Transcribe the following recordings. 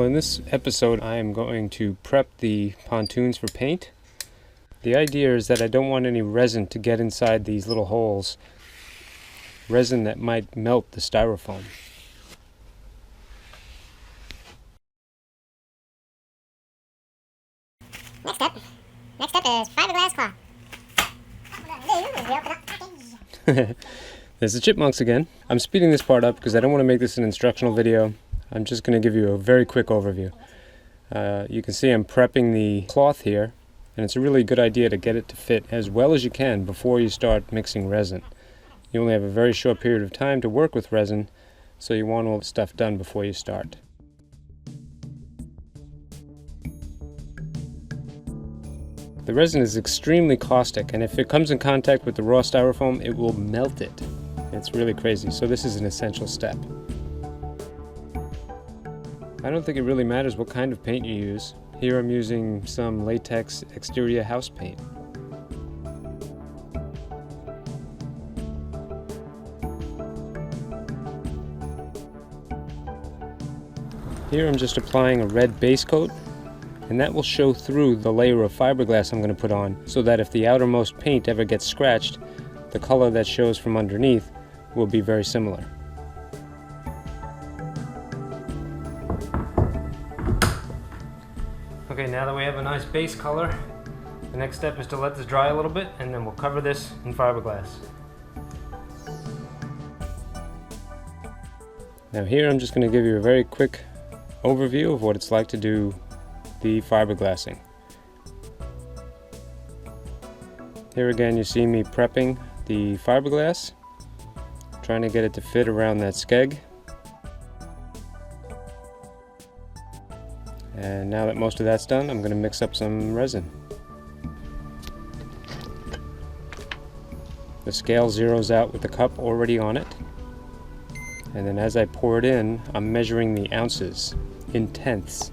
in this episode I am going to prep the pontoons for paint. The idea is that I don't want any resin to get inside these little holes. Resin that might melt the styrofoam. Next up is fiberglass cloth. There's the chipmunks again. I'm speeding this part up because I don't want to make this an instructional video. I'm just going to give you a very quick overview. You can see I'm prepping the cloth here, and it's a really good idea to get it to fit as well as you can before you start mixing resin. You only have a very short period of time to work with resin, so you want all the stuff done before you start. The resin is extremely caustic, and if it comes in contact with the raw styrofoam, it will melt it. It's really crazy, so this is an essential step. I don't think it really matters what kind of paint you use. Here I'm using some latex exterior house paint. Here I'm just applying a red base coat, and that will show through the layer of fiberglass I'm going to put on, so that if the outermost paint ever gets scratched, the color that shows from underneath will be very similar. Okay, now that we have a nice base color, the next step is to let this dry a little bit, and then we'll cover this in fiberglass. Now here I'm just going to give you a very quick overview of what it's like to do the fiberglassing. Here again you see me prepping the fiberglass, trying to get it to fit around that skeg. And now that most of that's done, I'm going to mix up some resin. The scale zeroes out with the cup already on it, and then as I pour it in, I'm measuring the ounces in tenths.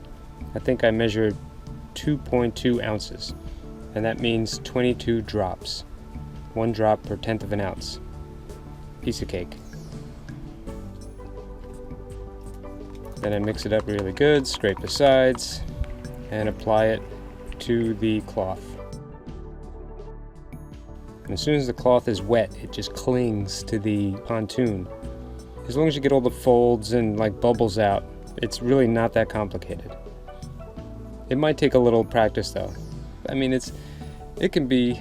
I think I measured 2.2 ounces, and that means 22 drops. 1 drop per tenth of an ounce. Piece of cake. Then I mix it up really good, scrape the sides, and apply it to the cloth. And as soon as the cloth is wet, it just clings to the pontoon. As long as you get all the folds and like bubbles out, it's really not that complicated. It might take a little practice though. I mean, it can be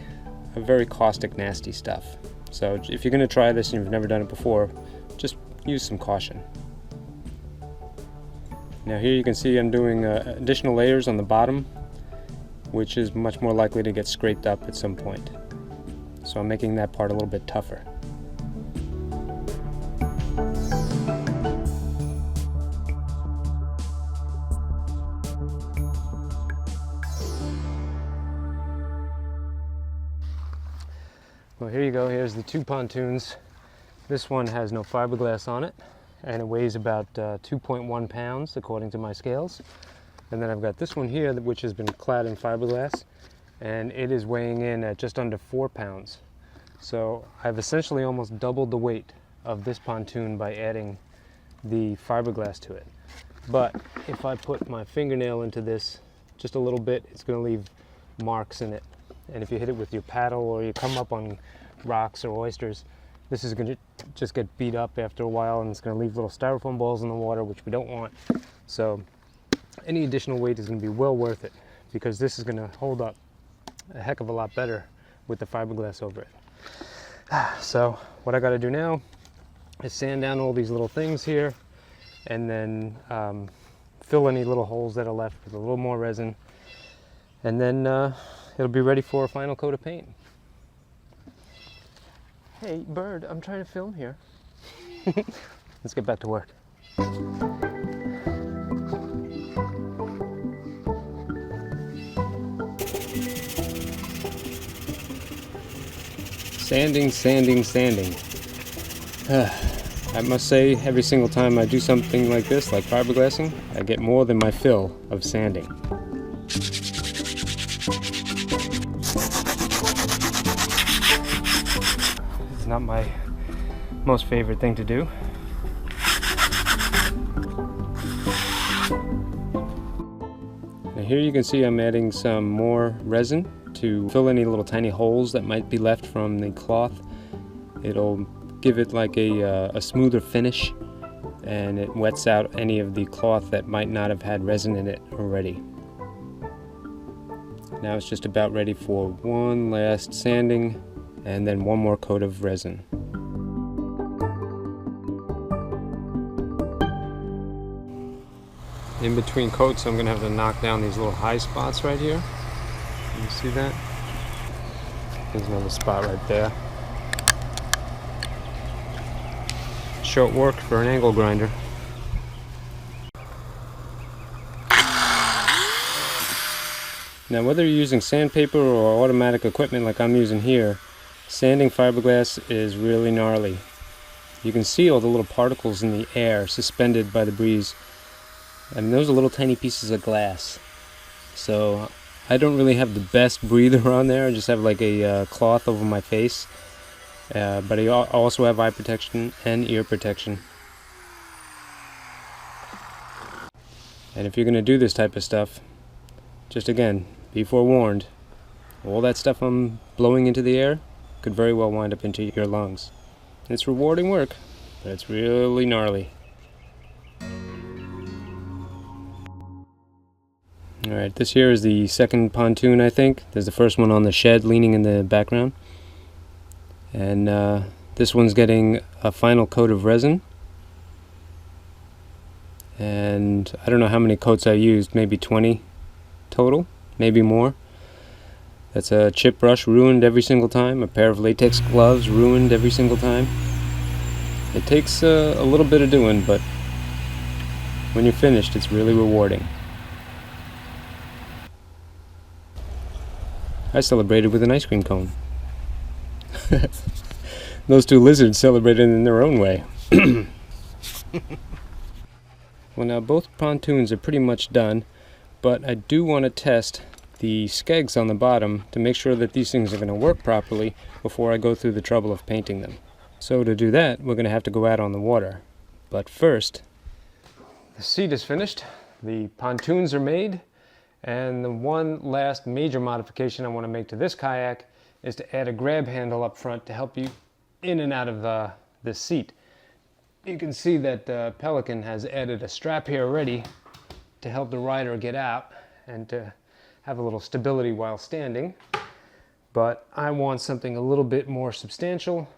a very caustic, nasty stuff. So if you're going to try this and you've never done it before, just use some caution. Now here you can see I'm doing additional layers on the bottom, which is much more likely to get scraped up at some point. So I'm making that part a little bit tougher. Well, here you go. Here's the 2 pontoons. This one has no fiberglass on it, and it weighs about 2.1 pounds according to my scales. And then I've got this one here, which has been clad in fiberglass, and it is weighing in at just under 4 pounds. So I've essentially almost doubled the weight of this pontoon by adding the fiberglass to it. But if I put my fingernail into this just a little bit, it's going to leave marks in it. And if you hit it with your paddle or you come up on rocks or oysters, this is going to just get beat up after a while, and it's going to leave little styrofoam balls in the water, which we don't want. So any additional weight is going to be well worth it, because this is going to hold up a heck of a lot better with the fiberglass over it. So what I got to do now is sand down all these little things here, and then fill any little holes that are left with a little more resin, and then it'll be ready for a final coat of paint. Hey, bird, I'm trying to film here. Let's get back to work. Sanding, sanding, sanding. I must say, every single time I do something like this, like fiberglassing, I get more than my fill of sanding. This is not my most favorite thing to do. here you can see I'm adding some more resin to fill any little tiny holes that might be left from the cloth. It'll give it like a smoother finish, and it wets out any of the cloth that might not have had resin in it already. Now it's just about ready for one last sanding and then one more coat of resin. In between coats, I'm going to have to knock down these little high spots right here. You see that? There's another spot right there. Short work for an angle grinder. Now, whether you're using sandpaper or automatic equipment like I'm using here, sanding fiberglass is really gnarly. You can see all the little particles in the air suspended by the breeze. And those are little tiny pieces of glass. So I don't really have the best breather on there. I just have like a cloth over my face. But I also have eye protection and ear protection. And if you're going to do this type of stuff, just again, be forewarned. All that stuff I'm blowing into the air could very well wind up into your lungs. It's rewarding work, but it's really gnarly. Alright, this here is the second pontoon, I think. There's the first one on the shed leaning in the background. And this one's getting a final coat of resin. And I don't know how many coats I used, maybe 20 total, maybe more. That's a chip brush ruined every single time, a pair of latex gloves ruined every single time. It takes a little bit of doing, but when you're finished, it's really rewarding. I celebrated with an ice cream cone. Those two lizards celebrated in their own way. Well, now both pontoons are pretty much done, but I do want to test the skegs on the bottom to make sure that these things are going to work properly before I go through the trouble of painting them. So to do that, we're going to have to go out on the water. But first, the seat is finished, the pontoons are made, and the one last major modification I want to make to this kayak is to add a grab handle up front to help you in and out of this seat. You can see that Pelican has added a strap here already to help the rider get out and to have a little stability while standing. But I want something a little bit more substantial,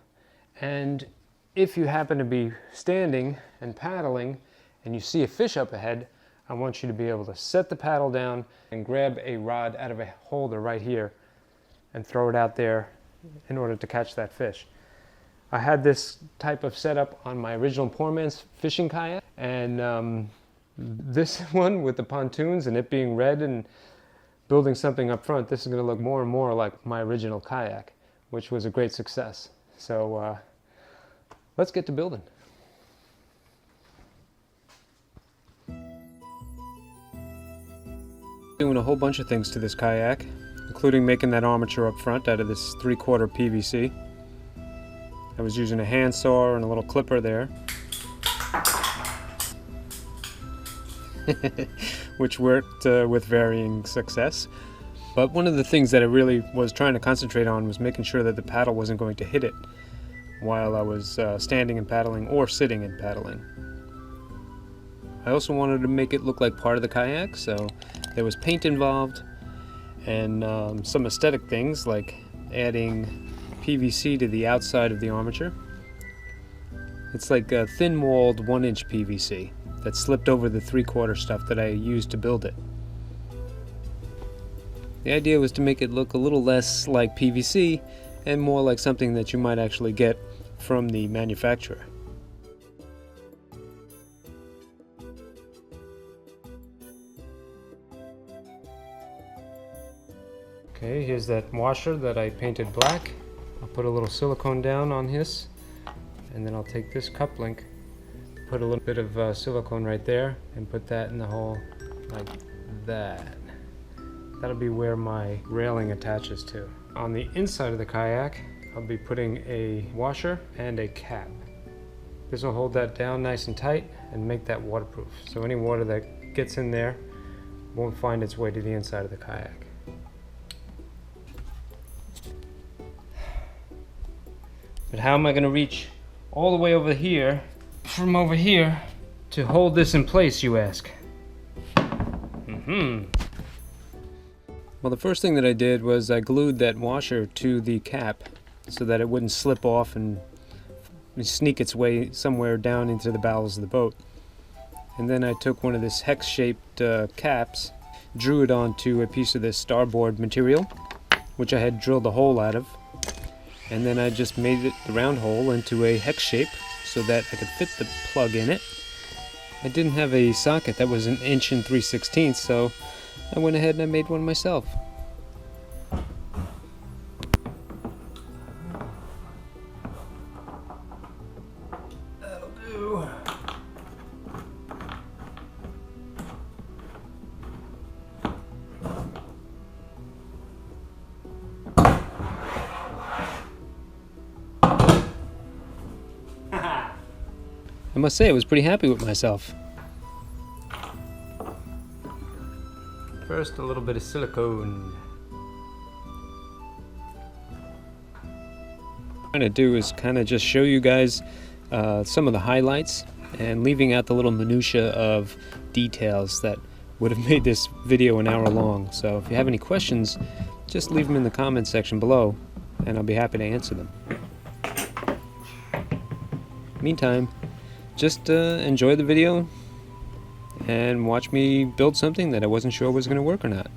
and if you happen to be standing and paddling and you see a fish up ahead, I want you to be able to set the paddle down and grab a rod out of a holder right here and throw it out there in order to catch that fish. I had this type of setup on my original poor man's fishing kayak, and this one with the pontoons and it being red and building something up front, this is going to look more and more like my original kayak, which was a great success. So let's get to building. Doing a whole bunch of things to this kayak, including making that armature up front out of this 3/4 PVC. I was using a handsaw and a little clipper there, which worked with varying success. But one of the things that I really was trying to concentrate on was making sure that the paddle wasn't going to hit it while I was standing and paddling or sitting and paddling. I also wanted to make it look like part of the kayak, so there was paint involved and some aesthetic things like adding PVC to the outside of the armature. It's like a thin-walled 1-inch PVC that slipped over the 3/4 stuff that I used to build it. The idea was to make it look a little less like PVC and more like something that you might actually get from the manufacturer. Okay, here's that washer that I painted black. I'll put a little silicone down on this, and then I'll take this cup link, put a little bit of silicone right there, and put that in the hole like that. That'll be where my railing attaches to. On the inside of the kayak, I'll be putting a washer and a cap. This will hold that down nice and tight and make that waterproof. So any water that gets in there won't find its way to the inside of the kayak. But how am I going to reach all the way over here, from over here, to hold this in place, you ask? Well, the first thing that I did was I glued that washer to the cap so that it wouldn't slip off and sneak its way somewhere down into the bowels of the boat. And then I took one of this hex-shaped caps, drew it onto a piece of this starboard material, which I had drilled a hole out of, and then I just made it, the round hole, into a hex shape so that I could fit the plug in it. I didn't have a socket that was 1 inch and 3/16, so I went ahead and I made one myself. That'll do. I must say I was pretty happy with myself. First, a little bit of silicone. What I'm trying to do is kind of just show you guys some of the highlights and leaving out the little minutia of details that would have made this video an hour long. So if you have any questions, just leave them in the comments section below and I'll be happy to answer them. Meantime, just enjoy the video and watch me build something that I wasn't sure was going to work or not.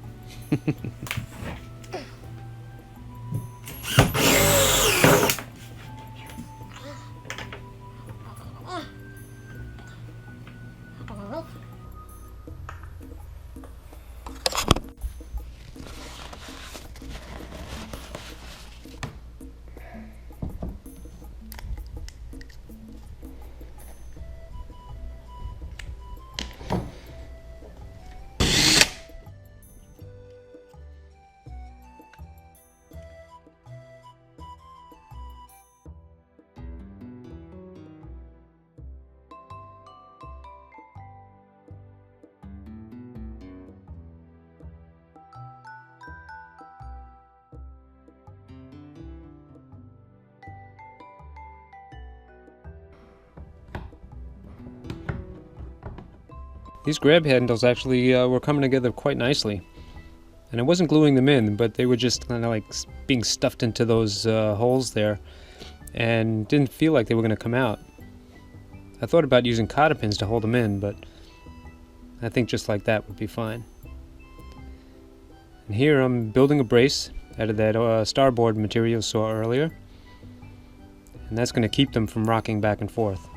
These grab handles actually were coming together quite nicely. And I wasn't gluing them in, but they were just kind of like being stuffed into those holes there and didn't feel like they were going to come out. I thought about using cotter pins to hold them in, but I think just like that would be fine. And here I'm building a brace out of that starboard material you saw earlier. And that's going to keep them from rocking back and forth.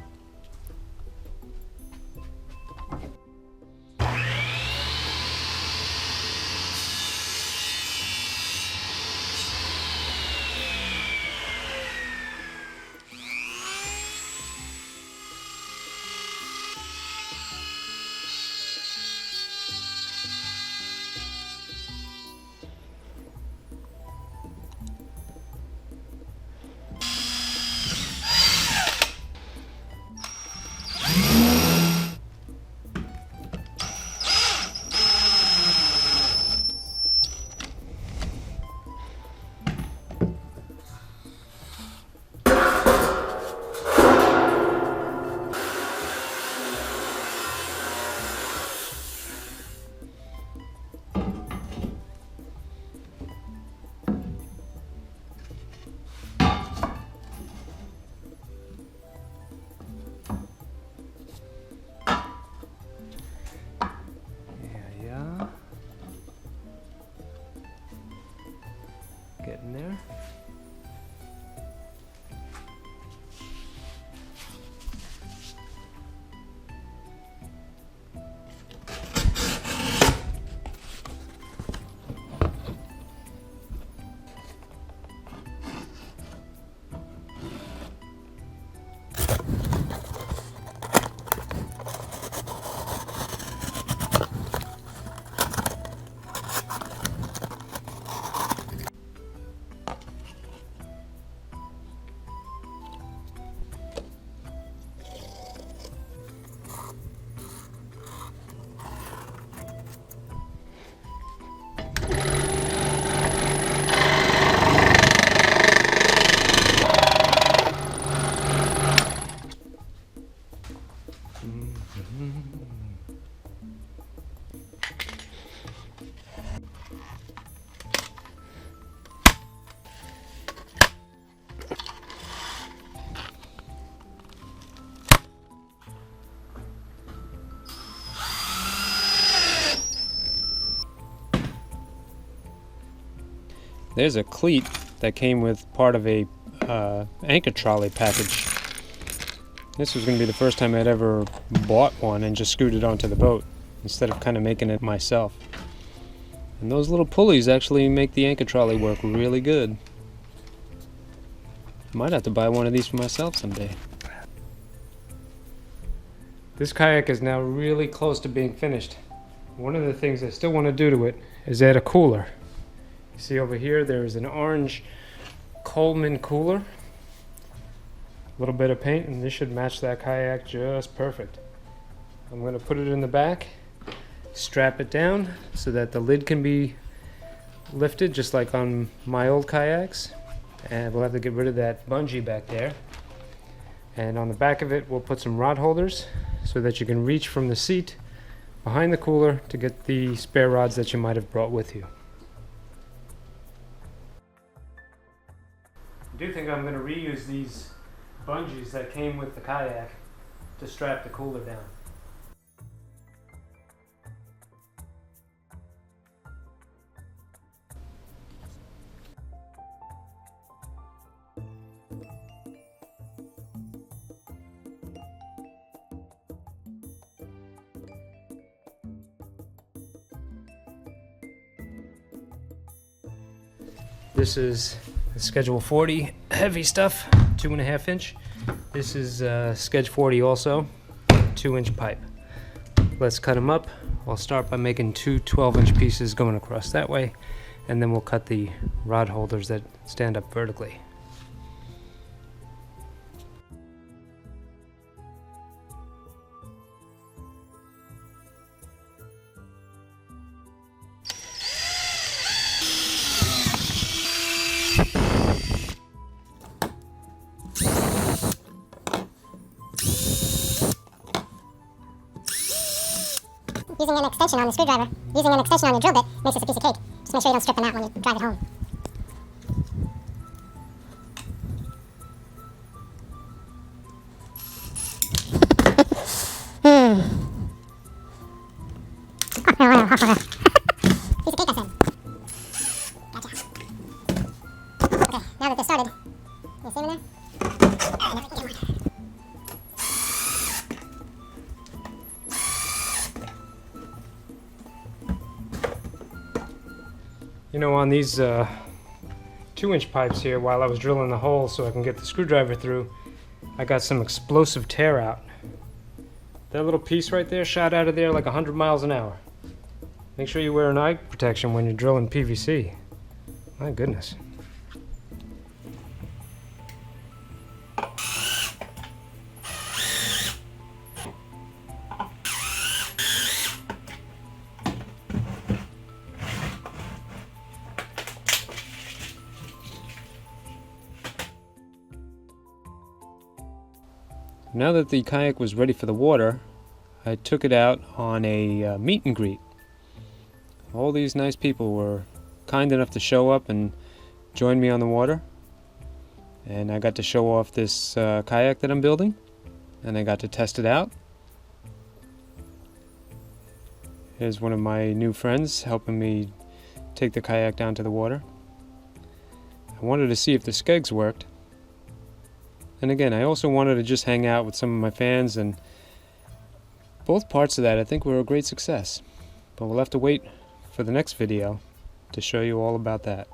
there's a cleat that came with part of a anchor trolley package. This was going to be the first time I'd ever bought one and just screwed it onto the boat instead of kind of making it myself. And those little pulleys actually make the anchor trolley work really good. I might have to buy one of these for myself someday. This kayak is now really close to being finished. One of the things I still want to do to it is add a cooler. You see over here there's an orange Coleman cooler. A little bit of paint and this should match that kayak just perfect. I'm going to put it in the back, strap it down so that the lid can be lifted just like on my old kayaks. And we'll have to get rid of that bungee back there. And on the back of it we'll put some rod holders so that you can reach from the seat behind the cooler to get the spare rods that you might have brought with you. I do think I'm going to reuse these bungees that came with the kayak to strap the cooler down. This is the Schedule 40 heavy stuff, 2.5 inch. This is Schedule 40 also, 2-inch pipe. Let's cut them up. I'll start by making two 12-inch pieces going across that way, and then we'll cut the rod holders that stand up vertically. Using an extension on the screwdriver, using an extension on your drill bit makes this a piece of cake. Just make sure you don't strip them out when you drive it home. Piece of cake, I said. Gotcha. Okay, now that they're started, you see them there? Now we can get one. You know, on these 2-inch pipes here, while I was drilling the hole so I can get the screwdriver through, I got some explosive tear out. That little piece right there shot out of there like 100 miles an hour. Make sure you wear an eye protection when you're drilling PVC. My goodness. Now that the kayak was ready for the water, I took it out on a meet and greet. All these nice people were kind enough to show up and join me on the water. And I got to show off this kayak that I'm building, and I got to test it out. Here's one of my new friends helping me take the kayak down to the water. I wanted to see if the skegs worked. And again, I also wanted to just hang out with some of my fans, and both parts of that I think were a great success. But we'll have to wait for the next video to show you all about that.